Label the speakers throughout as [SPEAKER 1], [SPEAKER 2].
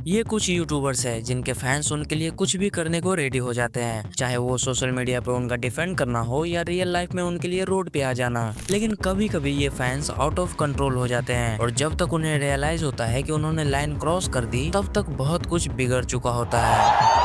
[SPEAKER 1] ये कुछ यूट्यूबर्स है जिनके फैंस उनके लिए कुछ भी करने को रेडी हो जाते हैं, चाहे वो सोशल मीडिया पे उनका डिफेंड करना हो या रियल लाइफ में उनके लिए रोड पे आ जाना। लेकिन कभी कभी ये फैंस आउट ऑफ कंट्रोल हो जाते हैं और जब तक उन्हें रियलाइज होता है कि उन्होंने लाइन क्रॉस कर दी, तब तक बहुत कुछ बिगड़ चुका होता है।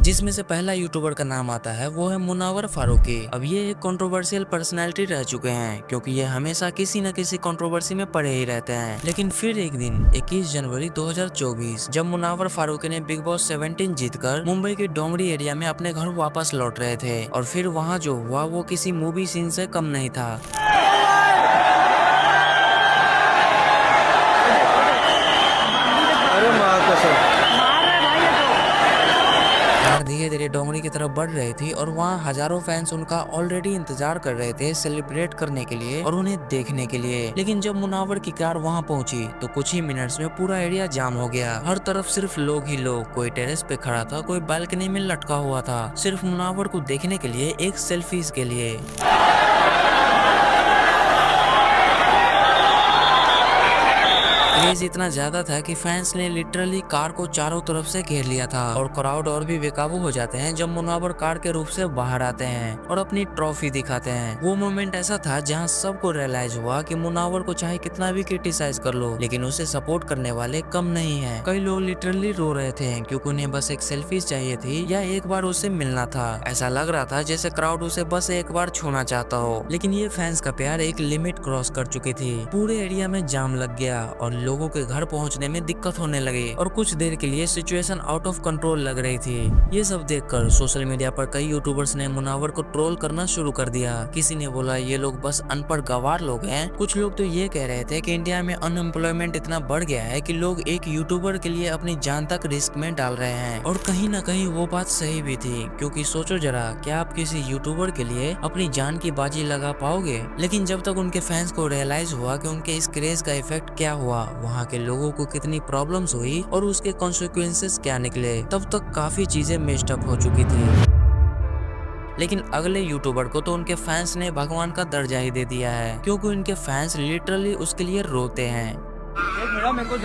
[SPEAKER 1] जिसमें से पहला यूट्यूबर का नाम आता है वो है मुनावर फारूकी। अब ये एक कंट्रोवर्शियल पर्सनैलिटी रह चुके हैं क्योंकि ये हमेशा किसी न किसी कंट्रोवर्सी में पड़े ही रहते हैं। लेकिन फिर एक दिन 21 जनवरी 2024 जब मुनावर फारूकी ने बिग बॉस 17 जीतकर मुंबई के डोंगरी एरिया में अपने घर वापस लौट रहे थे और फिर वहाँ जो हुआ वो किसी मूवी सीन से कम नहीं था। धीरे धीरे डोंगरी की तरफ बढ़ रही थी और वहाँ हजारों फैंस उनका ऑलरेडी इंतजार कर रहे थे सेलिब्रेट करने के लिए और उन्हें देखने के लिए। लेकिन जब मुनावर की कार वहाँ पहुंची तो कुछ ही मिनट्स में पूरा एरिया जाम हो गया। हर तरफ सिर्फ लोग ही लोग, कोई टेरेस पे खड़ा था, कोई बालकनी में लटका हुआ था, सिर्फ मुनावर को देखने के लिए, एक सेल्फीज के लिए। क्रेज इतना ज्यादा था कि फैंस ने लिटरली कार को चारों तरफ से घेर लिया था और क्राउड और भी बेकाबू हो जाते हैं जब मुनावर कार के रूप से बाहर आते हैं और अपनी ट्रॉफी दिखाते हैं। वो मोमेंट ऐसा था जहां सबको रियलाइज हुआ कि मुनावर को चाहे कितना भी क्रिटिसाइज कर लो, लेकिन उसे सपोर्ट करने वाले कम नहीं है। कई लोग लिटरली रो रहे थे क्योंकि उन्हें बस एक सेल्फी चाहिए थी या एक बार उसे मिलना था। ऐसा लग रहा था जैसे क्राउड उसे बस एक बार छूना चाहता हो। लेकिन ये फैंस का प्यार एक लिमिट क्रॉस कर चुकी थी। पूरे एरिया में जाम लग गया और लोगों के घर पहुंचने में दिक्कत होने लगी और कुछ देर के लिए सिचुएशन आउट ऑफ कंट्रोल लग रही थी। ये सब देखकर सोशल मीडिया पर कई यूट्यूबर्स ने मुनावर को ट्रोल करना शुरू कर दिया। किसी ने बोला ये लोग बस अनपढ़ गंवार लोग हैं। कुछ लोग तो ये कह रहे थे कि इंडिया में अनएम्प्लॉयमेंट इतना बढ़ गया है कि लोग एक यूट्यूबर के लिए अपनी जान तक रिस्क में डाल रहे हैं। और कहीं ना कहीं वो बात सही भी थी, क्योंकि सोचो जरा, क्या आप किसी यूट्यूबर के लिए अपनी जान की बाजी लगा पाओगे? लेकिन जब तक उनके फैंस को रियलाइज हुआ कि उनके इस क्रेज का इफेक्ट क्या हुआ, वहाँ के लोगों को कितनी प्रॉब्लम्स हुई और उसके कॉन्सिक्वेंसेस क्या निकले, तब तक काफी चीजें मेस्ड अप हो चुकी थी। लेकिन अगले यूट्यूबर को तो उनके फैंस ने भगवान का दर्जा ही दे दिया है, क्योंकि उनके फैंस लिटरली उसके लिए रोते हैं।
[SPEAKER 2] मेरे को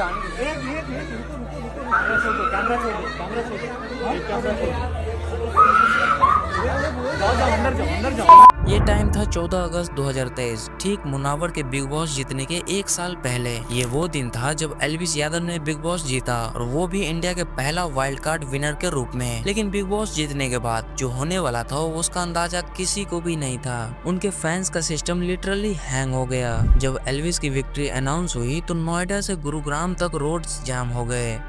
[SPEAKER 1] ये टाइम था 14 अगस्त 2023, ठीक मुनावर के बिग बॉस जीतने के एक साल पहले। ये वो दिन था जब एल्विस यादव ने बिग बॉस जीता और वो भी इंडिया के पहला वाइल्ड कार्ड विनर के रूप में। लेकिन बिग बॉस जीतने के बाद जो होने वाला था उसका अंदाजा किसी को भी नहीं था। उनके फैंस का सिस्टम लिटरली हैंग हो गया। जब एल्विस की विक्ट्री अनाउंस हुई तो नोएडा से गुरुग्राम तक रोड्स जाम हो गए।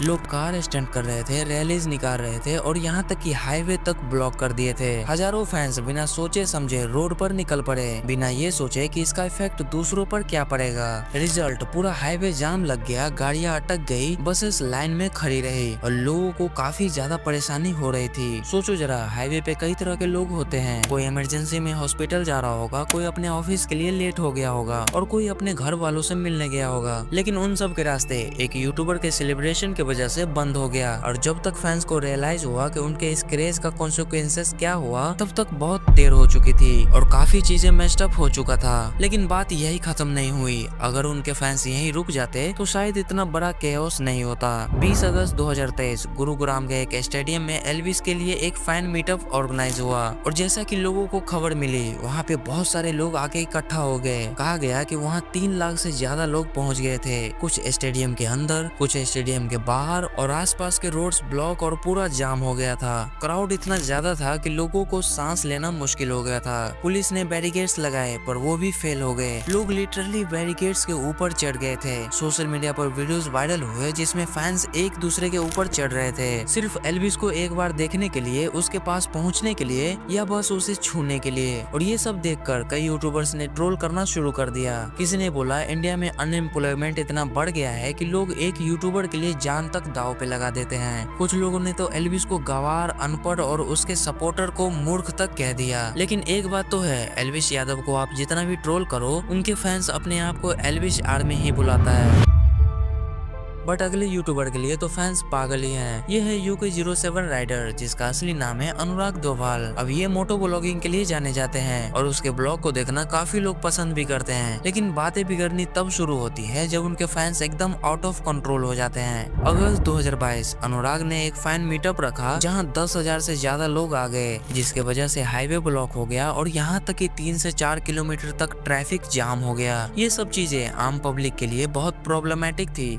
[SPEAKER 1] लोग कार स्टंट कर रहे थे, रैलीज निकाल रहे थे और यहाँ तक कि हाईवे तक ब्लॉक कर दिए थे। हजारों फैंस बिना सोचे समझे रोड पर निकल पड़े, बिना ये सोचे कि इसका इफेक्ट दूसरों पर क्या पड़ेगा। रिजल्ट, पूरा हाईवे जाम लग गया, गाड़ियाँ अटक गई, बसेस लाइन में खड़ी रही और लोगों को काफी ज्यादा परेशानी हो रही थी। सोचो जरा, हाईवे पे कई तरह के लोग होते हैं। कोई इमरजेंसी में हॉस्पिटल जा रहा होगा, कोई अपने ऑफिस के लिए लेट हो गया होगा और कोई अपने घर वालों से मिलने गया होगा। लेकिन उन सब के रास्ते एक यूट्यूबर के सेलिब्रेशन के वजह से बंद हो गया। और जब तक फैंस को रियलाइज हुआ कि उनके इस क्रेज का कॉन्सिक्वेंसेस क्या हुआ, तब तक बहुत देर हो चुकी थी और काफी चीजें मेस्ड अप हो चुका था। लेकिन बात यही खत्म नहीं हुई। अगर उनके फैंस यहीं रुक जाते तो शायद इतना बड़ा केओस नहीं होता। 20 अगस्त 2023 गुरुग्राम के एक स्टेडियम में एल्विस के लिए एक फैन मीटअप ऑर्गेनाइज हुआ और जैसा कि लोगों को खबर मिली, वहाँ पे बहुत सारे लोग आके इकट्ठा हो गए। कहा गया कि वहाँ 3 लाख से ज्यादा लोग पहुँच गए थे। कुछ स्टेडियम के अंदर, कुछ स्टेडियम के बाहर और आसपास के रोड्स ब्लॉक और पूरा जाम हो गया था। क्राउड इतना ज्यादा था कि लोगों को सांस लेना मुश्किल हो गया था। पुलिस ने बैरिकेड्स लगाए पर वो भी फेल हो गए। लोग लिटरली बैरिकेड्स के ऊपर चढ़ गए थे। सोशल मीडिया पर वीडियोस वायरल हुए जिसमें फैंस एक दूसरे के ऊपर चढ़ रहे थे, सिर्फ एल्विस को एक बार देखने के लिए, उसके पास पहुंचने के लिए या बस उसे छूने के लिए। और ये सब देखकर कई यूट्यूबर्स ने ट्रोल करना शुरू कर दिया। किसी ने बोला इंडिया में अनएम्प्लॉयमेंट इतना बढ़ गया है कि लोग एक यूट्यूबर के लिए जान तक दाव पे लगा देते हैं। कुछ लोगों ने तो एल्विस को गंवार, अनपढ़ और उसके सपोर्टर को मूर्ख तक कह दिया। लेकिन एक बात तो है, एल्विस यादव को आप जितना भी ट्रोल करो, उनके फैंस अपने आप को एल्विस आर्मी ही बुलाता है। बट अगले यूट्यूबर के लिए तो फैंस पागल ही हैं। ये है UK07 राइडर, जिसका असली नाम है अनुराग डोभाल। अब ये मोटो ब्लॉगिंग के लिए जाने जाते हैं और उसके ब्लॉग को देखना काफी लोग पसंद भी करते हैं। लेकिन बातें बिगड़नी तब शुरू होती है जब उनके फैंस एकदम आउट ऑफ कंट्रोल हो जाते हैं। अगस्त 2022 अनुराग ने एक फैन मीटअप रखा जहां 10,000 से ज्यादा लोग आ गए, जिसके वजह से हाईवे ब्लॉक हो गया और यहाँ तक कि 3 से 4 किलोमीटर तक ट्रैफिक जाम हो गया। ये सब चीजें आम पब्लिक के लिए बहुत प्रॉब्लमेटिक थी।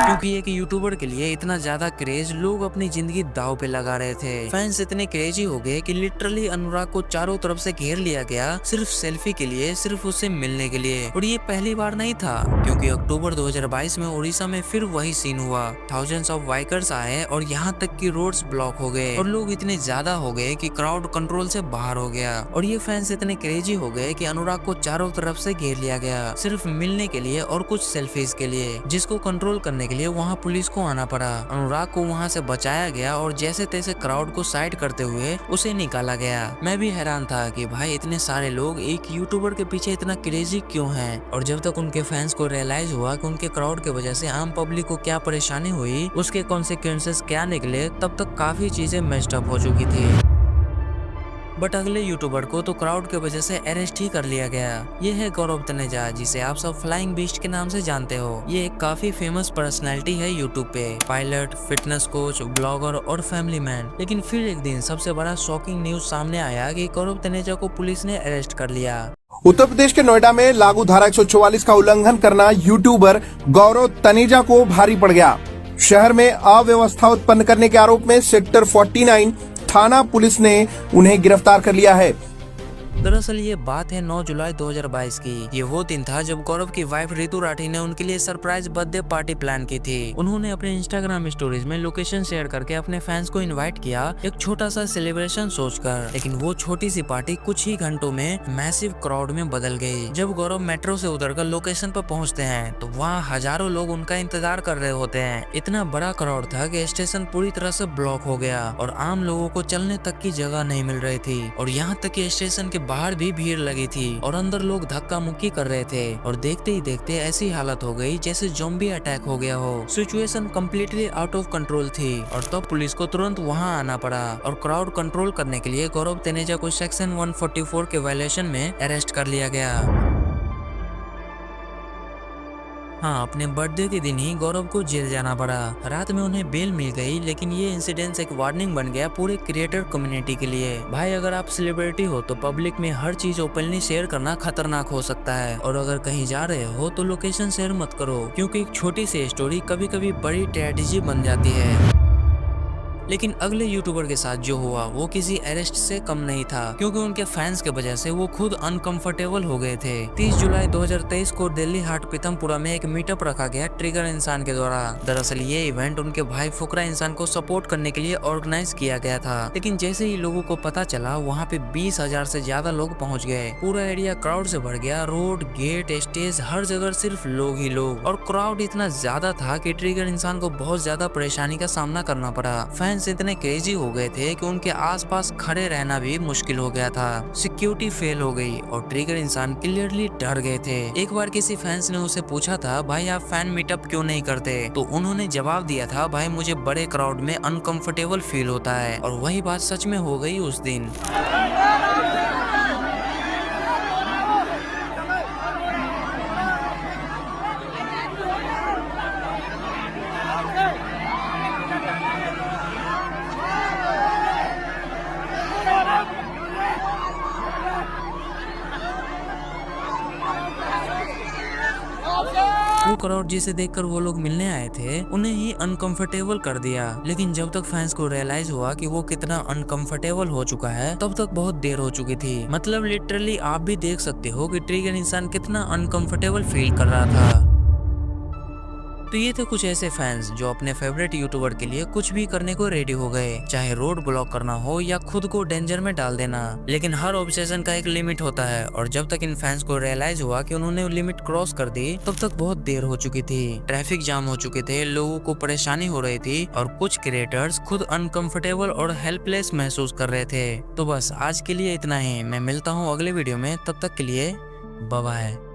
[SPEAKER 1] क्योंकि एक यूट्यूबर के लिए इतना ज्यादा क्रेज, लोग अपनी जिंदगी दाव पे लगा रहे थे। फैंस इतने क्रेजी हो गए कि लिटरली अनुराग को चारों तरफ से घेर लिया गया, सिर्फ सेल्फी के लिए, सिर्फ उससे मिलने के लिए। और ये पहली बार नहीं था, क्योंकि अक्टूबर 2022 में उड़ीसा में फिर वही सीन हुआ। थाउजेंड्स ऑफ बाइकर्स आए और यहाँ तक कि रोड्स ब्लॉक हो गए और लोग इतने ज्यादा हो गए कि क्राउड कंट्रोल से बाहर हो गया। और ये फैंस इतने क्रेजी हो गए कि अनुराग को चारों तरफ से घेर लिया गया, सिर्फ मिलने के लिए और कुछ सेल्फीज के लिए, जिसको कंट्रोल करने के लिए वहाँ पुलिस को आना पड़ा। अनुराग को वहाँ से बचाया गया और जैसे तैसे क्राउड को साइड करते हुए उसे निकाला गया। मैं भी हैरान था कि भाई इतने सारे लोग एक यूट्यूबर के पीछे इतना क्रेजी क्यों हैं। और जब तक उनके फैंस को रियलाइज हुआ कि उनके क्राउड की वजह से आम पब्लिक को क्या परेशानी हुई, उसके कॉन्सिक्वेंसेस क्या निकले, तब तक काफी चीजें मेस्ड अप हो चुकी थी। बट अगले यूट्यूबर को तो क्राउड के वजह से अरेस्ट ही कर लिया गया। ये है गौरव तनेजा, जिसे आप सब फ्लाइंग बीस्ट के नाम से जानते हो। ये एक काफी फेमस पर्सनैलिटी है यूट्यूब पे, पायलट, फिटनेस कोच, ब्लॉगर और फैमिली मैन। लेकिन फिर एक दिन सबसे बड़ा शॉकिंग न्यूज सामने आया कि गौरव तनेजा को पुलिस ने अरेस्ट कर लिया।
[SPEAKER 2] उत्तर प्रदेश के नोएडा में लागू धारा 144 का उल्लंघन करना यूट्यूबर गौरव तनेजा को भारी पड़ गया। शहर में अव्यवस्था उत्पन्न करने के आरोप में सेक्टर 49 थाना पुलिस ने उन्हें गिरफ्तार कर लिया है।
[SPEAKER 1] दरअसल ये बात है 9 जुलाई 2022 की। ये वो दिन था जब गौरव की वाइफ रितु राठी ने उनके लिए सरप्राइज बर्थडे पार्टी प्लान की थी। उन्होंने अपने इंस्टाग्राम स्टोरीज में लोकेशन शेयर करके अपने फैंस को इनवाइट किया, एक छोटा सा सेलिब्रेशन सोचकर। लेकिन वो छोटी सी पार्टी कुछ ही घंटों में मैसिव क्राउड में बदल गई। जब गौरव मेट्रो से उतरकर लोकेशन पर पहुंचते हैं तो वहाँ हजारों लोग उनका इंतजार कर रहे होते हैं। इतना बड़ा क्राउड था कि स्टेशन पूरी तरह से ब्लॉक हो गया और आम लोगों को चलने तक की जगह नहीं मिल रही थी। और यहाँ तक कि स्टेशन के बाहर भी भीड़ लगी थी और अंदर लोग धक्का मुक्की कर रहे थे। और देखते ही देखते ऐसी हालत हो गई जैसे ज़ॉम्बी अटैक हो गया हो। Situation completely out of control थी और तब पुलिस को तुरंत वहां आना पड़ा और क्राउड कंट्रोल करने के लिए गौरव तनेजा को सेक्शन 144 के वायलेशन में अरेस्ट कर लिया गया। हाँ, अपने बर्थडे के दिन ही गौरव को जेल जाना पड़ा। रात में उन्हें बेल मिल गई, लेकिन ये इंसिडेंट एक वार्निंग बन गया पूरे क्रिएटर कम्युनिटी के लिए। भाई अगर आप सेलिब्रिटी हो तो पब्लिक में हर चीज ओपनली शेयर करना खतरनाक हो सकता है। और अगर कहीं जा रहे हो तो लोकेशन शेयर मत करो, क्योंकि एक छोटी सी स्टोरी कभी कभी बड़ी ट्रेजेडी बन जाती है। लेकिन अगले यूट्यूबर के साथ जो हुआ वो किसी अरेस्ट से कम नहीं था, क्योंकि उनके फैंस के वजह से वो खुद अनकंफर्टेबल हो गए थे। 30 जुलाई 2023 को दिल्ली हाट पीतमपुरा में एक मीटअप रखा गया ट्रिगर इंसान के द्वारा। दरअसल ये इवेंट उनके भाई फुकरा इंसान को सपोर्ट करने के लिए ऑर्गेनाइज किया गया था। लेकिन जैसे ही लोगों को पता चला, वहाँ पे 20,000 से ज्यादा लोग पहुँच गए। पूरा एरिया क्राउड से भर गया, रोड, गेट, स्टेज, हर जगह सिर्फ लोग ही लोग। और क्राउड इतना ज्यादा था कि ट्रिगर इंसान को बहुत ज्यादा परेशानी का सामना करना पड़ा। फैंस इतने क्रेजी हो गए थे कि उनके आसपास खड़े रहना भी मुश्किल हो गया था। सिक्योरिटी फेल हो गई और ट्रिगर इंसान क्लियरली डर गए थे। एक बार किसी फैंस ने उसे पूछा था, भाई आप फैन मीटअप क्यों नहीं करते? तो उन्होंने जवाब दिया था, भाई मुझे बड़े क्राउड में अनकंफर्टेबल फील होता है। और वही बात सच में हो गई उस दिन। वो क्राउड जिसे देखकर वो लोग मिलने आए थे, उन्हें ही अनकंफर्टेबल कर दिया। लेकिन जब तक फैंस को रियलाइज हुआ कि वो कितना अनकंफर्टेबल हो चुका है, तब तक बहुत देर हो चुकी थी। मतलब लिटरली आप भी देख सकते हो कि ट्रिगर इंसान कितना अनकंफर्टेबल फील कर रहा था। तो ये थे कुछ ऐसे फैंस जो अपने फेवरेट यूट्यूबर के लिए कुछ भी करने को रेडी हो गए, चाहे रोड ब्लॉक करना हो या खुद को डेंजर में डाल देना। लेकिन हर ऑब्सेशन का एक लिमिट होता है और जब तक इन फैंस को रियलाइज हुआ कि उन्होंने लिमिट क्रॉस कर दी तब तक बहुत देर हो चुकी थी। ट्रैफिक जाम हो चुके थे, लोगों को परेशानी हो रही थी और कुछ क्रिएटर्स खुद अनकंफर्टेबल और हेल्पलेस महसूस कर रहे थे। तो बस आज के लिए इतना ही। मैं मिलता हूँ अगले वीडियो में, तब तक के लिए बाय बाय।